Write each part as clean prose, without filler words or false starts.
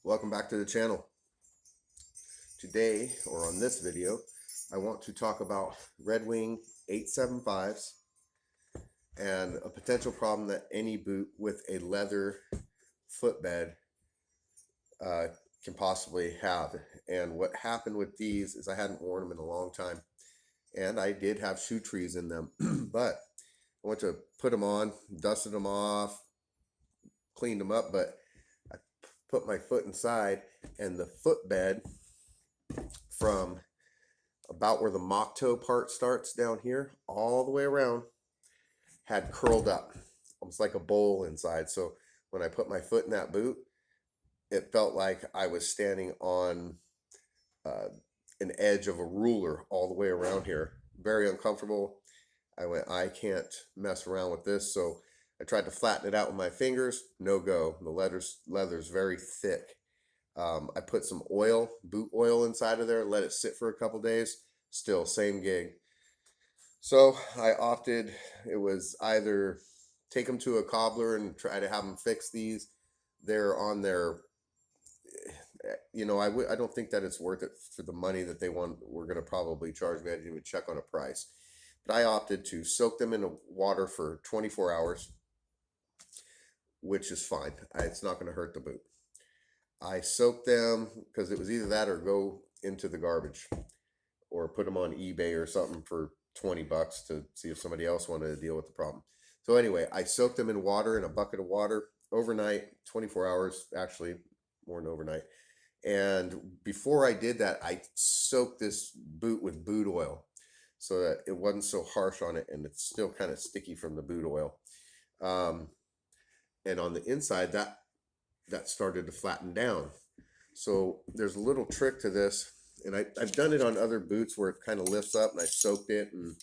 Welcome back to the channel. Today, or on this video, I want to talk about Redwing 875s and a potential problem that any boot with a leather footbed can possibly have. And what happened with these is I hadn't worn them in a long time, and I did have shoe trees in them, but I went to put them on, dusted them off, cleaned them up, but I put my foot inside, and the footbed from about where the Moc Toe part starts down here all the way around had curled up, almost like a bowl inside. So when I put my foot in that boot, it felt like I was standing on an edge of a ruler all the way around here. Very uncomfortable. I can't mess around with this. So I tried to flatten it out with my fingers. No go. The leather's very thick. I put some oil, boot oil inside of there, let it sit for a couple days. Still same gig. So I opted, it was either take them to a cobbler and try to have them fix these. They're on their, I don't think that it's worth it for the money that they want. We're going to probably charge me. I didn't even check on a price. But I opted to soak them in water for 24 hours, which is fine. It's not going to hurt the boot. I soaked them because it was either that or go into the garbage or put them on eBay or something for 20 bucks to see if somebody else wanted to deal with the problem. So anyway, I soaked them in water, in a bucket of water, overnight, 24 hours, actually more than overnight. And before I did that, I soaked this boot with boot oil so that it wasn't so harsh on it, and it's still kind of sticky from the boot oil. And on the inside, that started to flatten down. So there's a little trick to this, and I've done it on other boots where it kind of lifts up, and I soaked it, and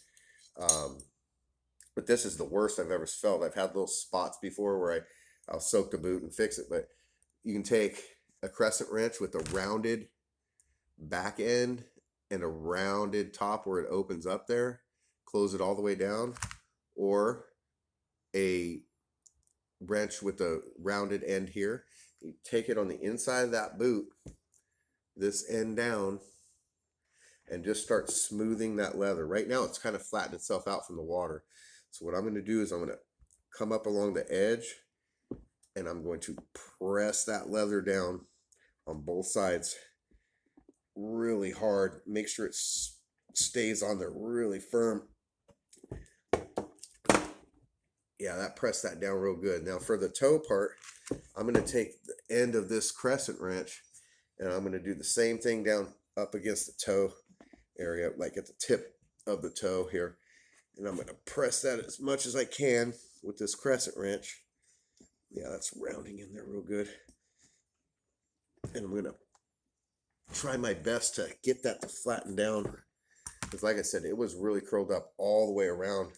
but this is the worst I've ever felt. I've had little spots before where I'll soak the boot and fix it, but you can take a crescent wrench with a rounded back end and a rounded top where it opens up there, close it all the way down, or a wrench with a rounded end here. You take it on the inside of that boot, this end down, and just start smoothing that leather. Right now it's kind of flattened itself out from the water. So what I'm going to do is I'm going to come up along the edge, and I'm going to press that leather down on both sides really hard. Make sure it stays on there really firm. Yeah, that pressed that down real good. Now for the toe part, I'm going to take the end of this crescent wrench, and I'm going to do the same thing down up against the toe area, like at the tip of the toe here. And I'm going to press that as much as I can with this crescent wrench. Yeah, that's rounding in there real good. And I'm going to try my best to get that to flatten down. Because like I said, it was really curled up all the way around.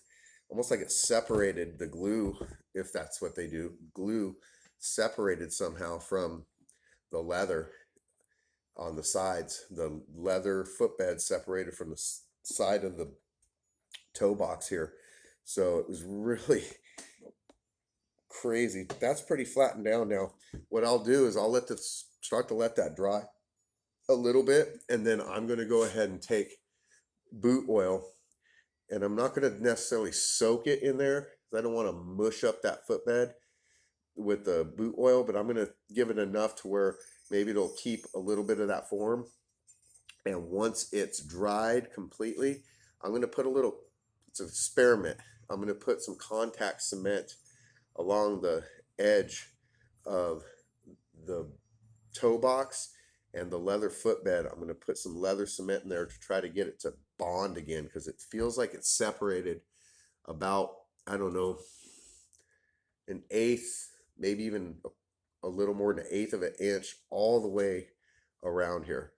Almost like it separated the glue, if that's what they do. Glue separated somehow from the leather on the sides. The leather footbed separated from the side of the toe box here. So it was really crazy. That's pretty flattened down now. What I'll do is I'll start to let that dry a little bit, and then I'm going to go ahead and take boot oil, and I'm not going to necessarily soak it in there because I don't want to mush up that footbed with the boot oil, but I'm going to give it enough to where maybe it'll keep a little bit of that form. And once it's dried completely, I'm going to put it's an experiment. I'm going to put some contact cement along the edge of the toe box and the leather footbed. I'm going to put some leather cement in there to try to get it to bond again, because it feels like it's separated about, I don't know, an eighth, maybe even a little more than an eighth of an inch all the way around here.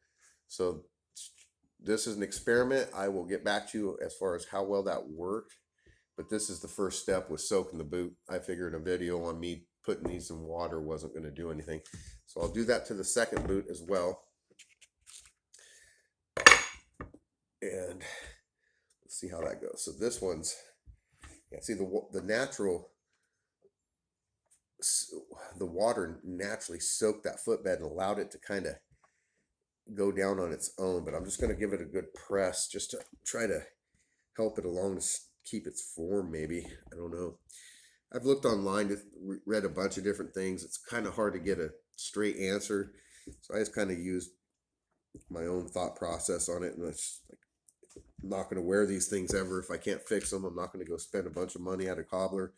So this is an experiment. I will get back to you as far as how well that worked, but this is the first step with soaking the boot. I figured a video on me putting these in water wasn't going to do anything. So I'll do that to the second boot as well. And let's see how that goes. So this one's, yeah, see the natural the water naturally soaked that footbed and allowed it to kind of go down on its own. But I'm just going to give it a good press just to try to help it along to keep its form. Maybe, I don't know. I've looked online, read a bunch of different things. It's kind of hard to get a straight answer, so I just kind of used my own thought process on it. And it's like, I'm not going to wear these things ever if I can't fix them. I'm not going to go spend a bunch of money at a cobbler.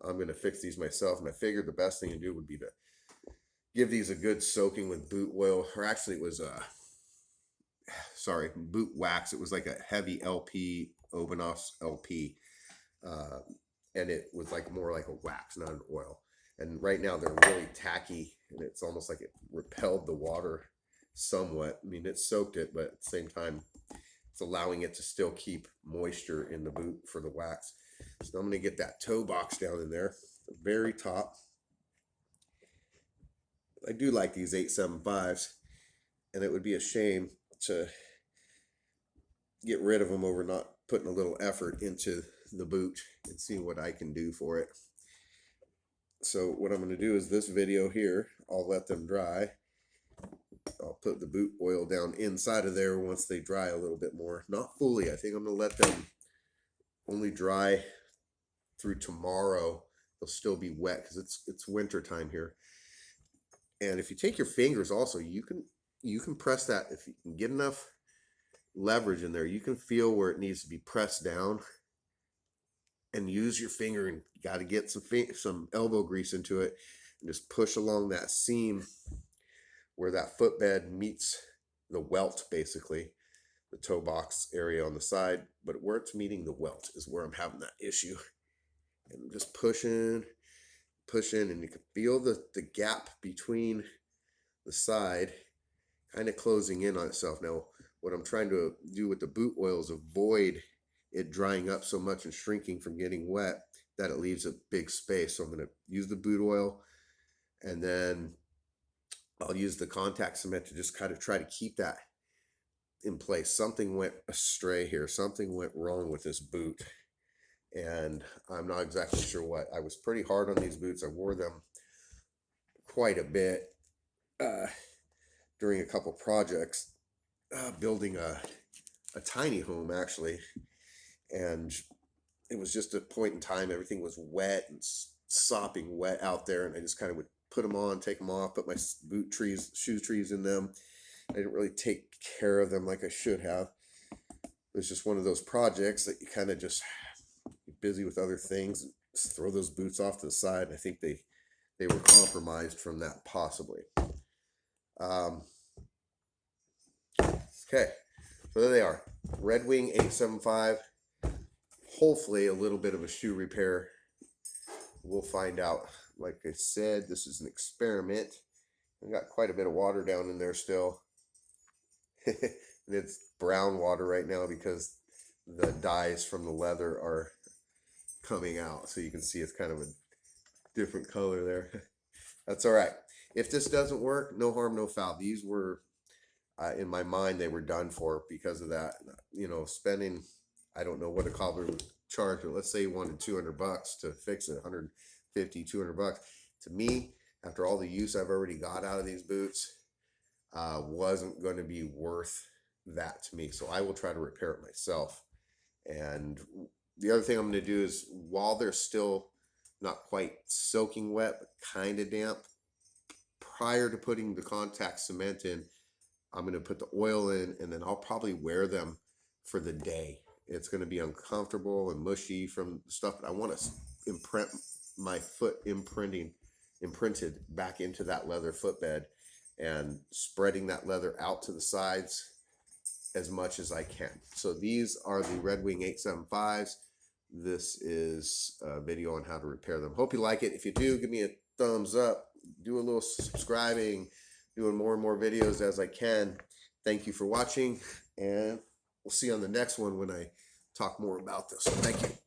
I'm going to fix these myself. And I figured the best thing to do would be to give these a good soaking with boot oil, or actually it was boot wax. It was like a heavy LP, Obenos LP, and it was like more like a wax, not an oil. And right now they're really tacky, and it's almost like it repelled the water somewhat. I mean, it soaked it, but at the same time, it's allowing it to still keep moisture in the boot for the wax. So I'm going to get that toe box down in there, the very top. I do like these 875s, and it would be a shame to get rid of them over not putting a little effort into the boot and seeing what I can do for it. So what I'm going to do is this video here, I'll let them dry. I'll put the boot oil down inside of there once they dry a little bit more. Not fully. I think I'm going to let them only dry through tomorrow. They'll still be wet because it's winter time here. And if you take your fingers also, you can press that. If you can get enough leverage in there, you can feel where it needs to be pressed down, and use your finger, and you got to get some elbow grease into it and just push along that seam where that footbed meets the welt, basically the toe box area on the side, but where it's meeting the welt is where I'm having that issue. And I'm just pushing, and you can feel the gap between the side kind of closing in on itself. Now, what I'm trying to do with the boot oil is avoid it drying up so much and shrinking from getting wet that it leaves a big space. So I'm going to use the boot oil, and then I'll use the contact cement to just kind of try to keep that in place. Something went astray here. Something went wrong with this boot, and I'm not exactly sure what. I was pretty hard on these boots. I wore them quite a bit during a couple projects, building a tiny home actually. And it was just a point in time, everything was wet and sopping wet out there, and I just kind of would put them on, take them off, put my shoe trees in them. I didn't really take care of them like I should have. It was just one of those projects that you kind of just get busy with other things and just throw those boots off to the side. And I think they were compromised from that, possibly. Okay, so there they are, Redwing 875. Hopefully a little bit of a shoe repair. We'll find out. Like I said, this is an experiment. I've got quite a bit of water down in there still. And it's brown water right now because the dyes from the leather are coming out. So you can see it's kind of a different color there. That's all right. If this doesn't work, no harm, no foul. These were, in my mind, they were done for because of that. You know, spending, I don't know what a cobbler would charge, but let's say you wanted $200 to fix it, 150, $200. To me, after all the use I've already got out of these boots, wasn't going to be worth that to me. So I will try to repair it myself. And the other thing I'm going to do is, while they're still not quite soaking wet, but kind of damp, prior to putting the contact cement in, I'm going to put the oil in, and then I'll probably wear them for the day. It's going to be uncomfortable and mushy from stuff, but I want to imprint my foot imprinted back into that leather footbed, and spreading that leather out to the sides as much as I can. So these are the Redwing 875s. This is a video on how to repair them. Hope you like it. If you do, give me a thumbs up. Do a little subscribing. Doing more and more videos as I can. Thank you for watching, and we'll see you on the next one when I talk more about this. Thank you.